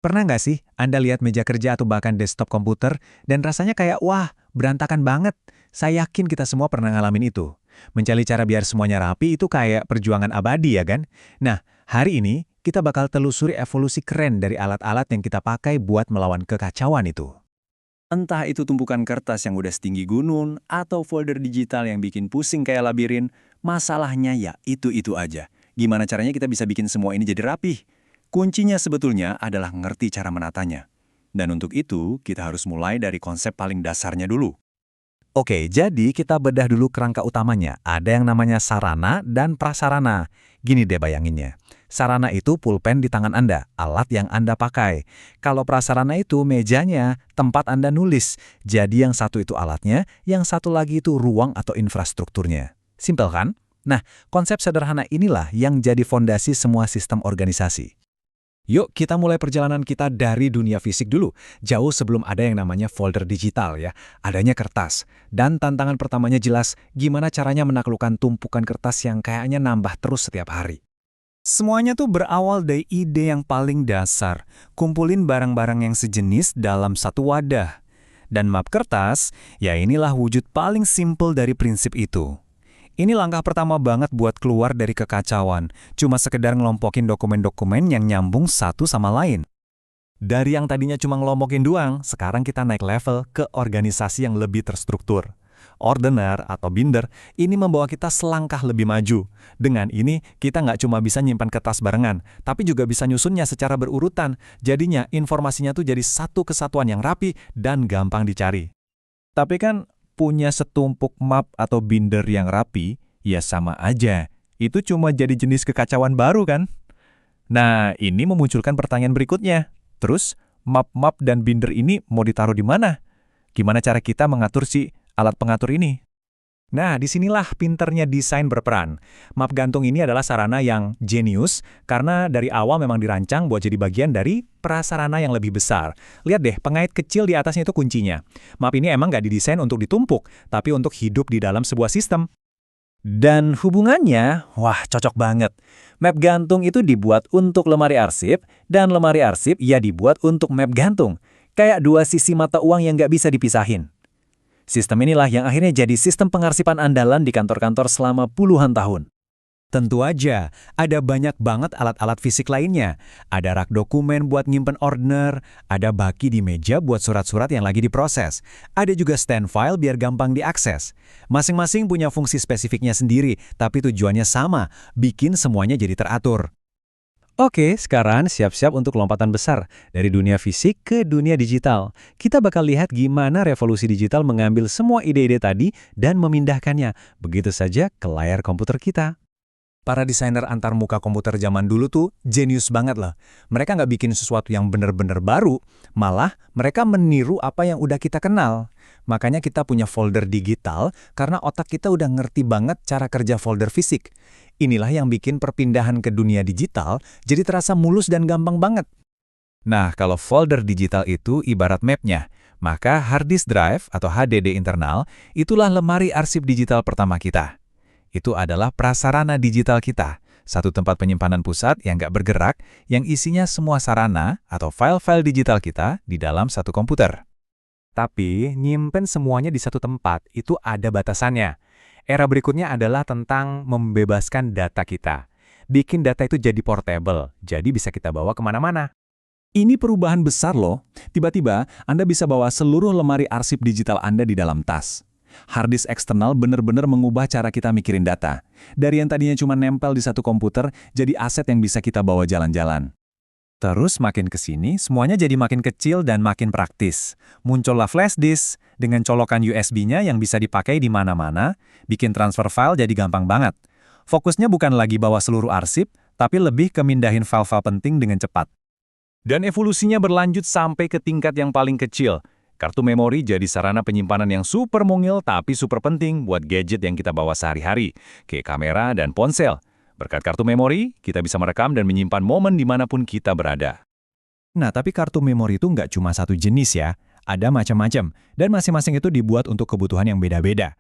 Pernah nggak sih Anda lihat meja kerja atau bahkan desktop komputer dan rasanya kayak, wah, berantakan banget? Saya yakin kita semua pernah ngalamin itu. Mencari cara biar semuanya rapi itu kayak perjuangan abadi ya kan? Nah, hari ini kita bakal telusuri evolusi keren dari alat-alat yang kita pakai buat melawan kekacauan itu. Entah itu tumpukan kertas yang udah setinggi gunung, atau folder digital yang bikin pusing kayak labirin, masalahnya ya itu-itu aja. Gimana caranya kita bisa bikin semua ini jadi rapih? Kuncinya sebetulnya adalah ngerti cara menatanya. Dan untuk itu, kita harus mulai dari konsep paling dasarnya dulu. Oke, jadi kita bedah dulu kerangka utamanya. Ada yang namanya sarana dan prasarana. Gini deh bayanginnya. Sarana itu pulpen di tangan Anda, alat yang Anda pakai. Kalau prasarana itu mejanya, tempat Anda nulis. Jadi yang satu itu alatnya, yang satu lagi itu ruang atau infrastrukturnya. Simpel kan? Nah, konsep sederhana inilah yang jadi fondasi semua sistem organisasi. Yuk kita mulai perjalanan kita dari dunia fisik dulu, jauh sebelum ada yang namanya folder digital ya, adanya kertas. Dan tantangan pertamanya jelas, gimana caranya menaklukkan tumpukan kertas yang kayaknya nambah terus setiap hari. Semuanya tuh berawal dari ide yang paling dasar, kumpulin barang-barang yang sejenis dalam satu wadah. Dan map kertas, ya inilah wujud paling simpel dari prinsip itu. Ini langkah pertama banget buat keluar dari kekacauan, cuma sekedar ngelompokin dokumen-dokumen yang nyambung satu sama lain. Dari yang tadinya cuma ngelompokin doang, sekarang kita naik level ke organisasi yang lebih terstruktur. Ordener atau binder, ini membawa kita selangkah lebih maju. Dengan ini, kita nggak cuma bisa nyimpan kertas barengan, tapi juga bisa nyusunnya secara berurutan. Jadinya, informasinya tuh jadi satu kesatuan yang rapi dan gampang dicari. Tapi kan, punya setumpuk map atau binder yang rapi, ya sama aja. Itu cuma jadi jenis kekacauan baru kan? Nah, ini memunculkan pertanyaan berikutnya. Terus, map-map dan binder ini mau ditaruh di mana? Gimana cara kita mengatur si alat pengatur ini? Nah, disinilah pinternya desain berperan. Map gantung ini adalah sarana yang jenius karena dari awal memang dirancang buat jadi bagian dari prasarana yang lebih besar. Lihat deh, pengait kecil di atasnya itu kuncinya. Map ini emang nggak didesain untuk ditumpuk, tapi untuk hidup di dalam sebuah sistem. Dan hubungannya, wah cocok banget. Map gantung itu dibuat untuk lemari arsip, dan lemari arsip ya dibuat untuk map gantung. Kayak dua sisi mata uang yang nggak bisa dipisahin. Sistem inilah yang akhirnya jadi sistem pengarsipan andalan di kantor-kantor selama puluhan tahun. Tentu aja, ada banyak banget alat-alat fisik lainnya. Ada rak dokumen buat nyimpen ordener, ada baki di meja buat surat-surat yang lagi diproses. Ada juga stand file biar gampang diakses. Masing-masing punya fungsi spesifiknya sendiri, tapi tujuannya sama, bikin semuanya jadi teratur. Oke, sekarang siap-siap untuk lompatan besar dari dunia fisik ke dunia digital. Kita bakal lihat gimana revolusi digital mengambil semua ide-ide tadi dan memindahkannya begitu saja ke layar komputer kita. Para desainer antarmuka komputer zaman dulu tuh jenius banget lah. Mereka nggak bikin sesuatu yang bener-bener baru, malah mereka meniru apa yang udah kita kenal. Makanya kita punya folder digital karena otak kita udah ngerti banget cara kerja folder fisik. Inilah yang bikin perpindahan ke dunia digital jadi terasa mulus dan gampang banget. Nah, kalau folder digital itu ibarat mapnya, maka hard disk drive atau HDD internal itulah lemari arsip digital pertama kita. Itu adalah prasarana digital kita, satu tempat penyimpanan pusat yang nggak bergerak, yang isinya semua sarana atau file-file digital kita di dalam satu komputer. Tapi, nyimpen semuanya di satu tempat itu ada batasannya. Era berikutnya adalah tentang membebaskan data kita. Bikin data itu jadi portable, jadi bisa kita bawa kemana-mana. Ini perubahan besar loh. Tiba-tiba, Anda bisa bawa seluruh lemari arsip digital Anda di dalam tas. Harddisk eksternal benar-benar mengubah cara kita mikirin data. Dari yang tadinya cuma nempel di satu komputer, jadi aset yang bisa kita bawa jalan-jalan. Terus makin ke sini, semuanya jadi makin kecil dan makin praktis. Muncullah flash disk dengan colokan USB-nya yang bisa dipakai di mana-mana, bikin transfer file jadi gampang banget. Fokusnya bukan lagi bawa seluruh arsip, tapi lebih ke mindahin file-file penting dengan cepat. Dan evolusinya berlanjut sampai ke tingkat yang paling kecil. Kartu memori jadi sarana penyimpanan yang super mungil tapi super penting buat gadget yang kita bawa sehari-hari, kayak kamera dan ponsel. Berkat kartu memori, kita bisa merekam dan menyimpan momen dimanapun kita berada. Nah, tapi kartu memori itu nggak cuma satu jenis ya, ada macam-macam, dan masing-masing itu dibuat untuk kebutuhan yang beda-beda.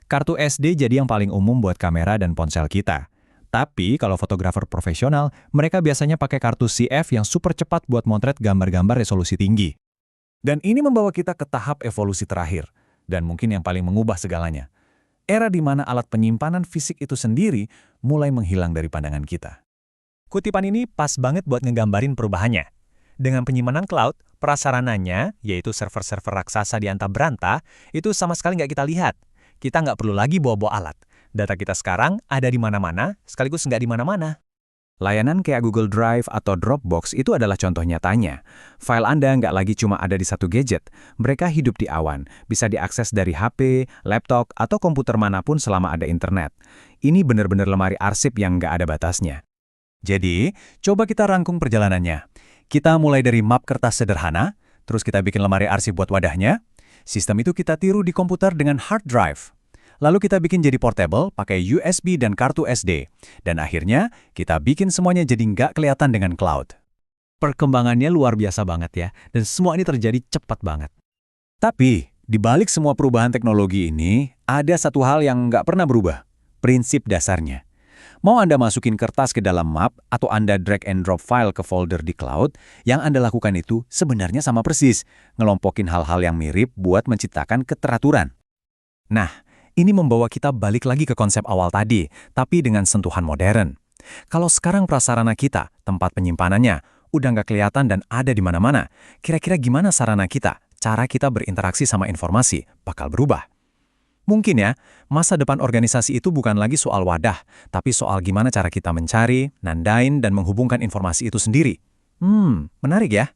Kartu SD jadi yang paling umum buat kamera dan ponsel kita. Tapi kalau fotografer profesional, mereka biasanya pakai kartu CF yang super cepat buat motret gambar-gambar resolusi tinggi. Dan ini membawa kita ke tahap evolusi terakhir, dan mungkin yang paling mengubah segalanya. Era di mana alat penyimpanan fisik itu sendiri mulai menghilang dari pandangan kita. Kutipan ini pas banget buat ngegambarin perubahannya. Dengan penyimpanan cloud, prasarananya, yaitu server-server raksasa di antah berantah, itu sama sekali nggak kita lihat. Kita nggak perlu lagi bawa-bawa alat. Data kita sekarang ada di mana-mana, sekaligus nggak di mana-mana. Layanan kayak Google Drive atau Dropbox itu adalah contoh nyatanya. File Anda nggak lagi cuma ada di satu gadget. Mereka hidup di awan, bisa diakses dari HP, laptop, atau komputer manapun selama ada internet. Ini benar-benar lemari arsip yang nggak ada batasnya. Jadi, coba kita rangkum perjalanannya. Kita mulai dari map kertas sederhana, terus kita bikin lemari arsip buat wadahnya. Sistem itu kita tiru di komputer dengan hard drive. Lalu kita bikin jadi portable pakai USB dan kartu SD. Dan akhirnya, kita bikin semuanya jadi nggak kelihatan dengan cloud. Perkembangannya luar biasa banget ya, dan semua ini terjadi cepat banget. Tapi, di balik semua perubahan teknologi ini, ada satu hal yang nggak pernah berubah. Prinsip dasarnya. Mau Anda masukin kertas ke dalam map atau Anda drag and drop file ke folder di cloud, yang Anda lakukan itu sebenarnya sama persis, ngelompokin hal-hal yang mirip buat menciptakan keteraturan. Nah, ini membawa kita balik lagi ke konsep awal tadi, tapi dengan sentuhan modern. Kalau sekarang prasarana kita, tempat penyimpanannya, udah nggak kelihatan dan ada di mana-mana, kira-kira gimana sarana kita, cara kita berinteraksi sama informasi, bakal berubah. Mungkin ya, masa depan organisasi itu bukan lagi soal wadah, tapi soal gimana cara kita mencari, nandain, dan menghubungkan informasi itu sendiri. Menarik ya?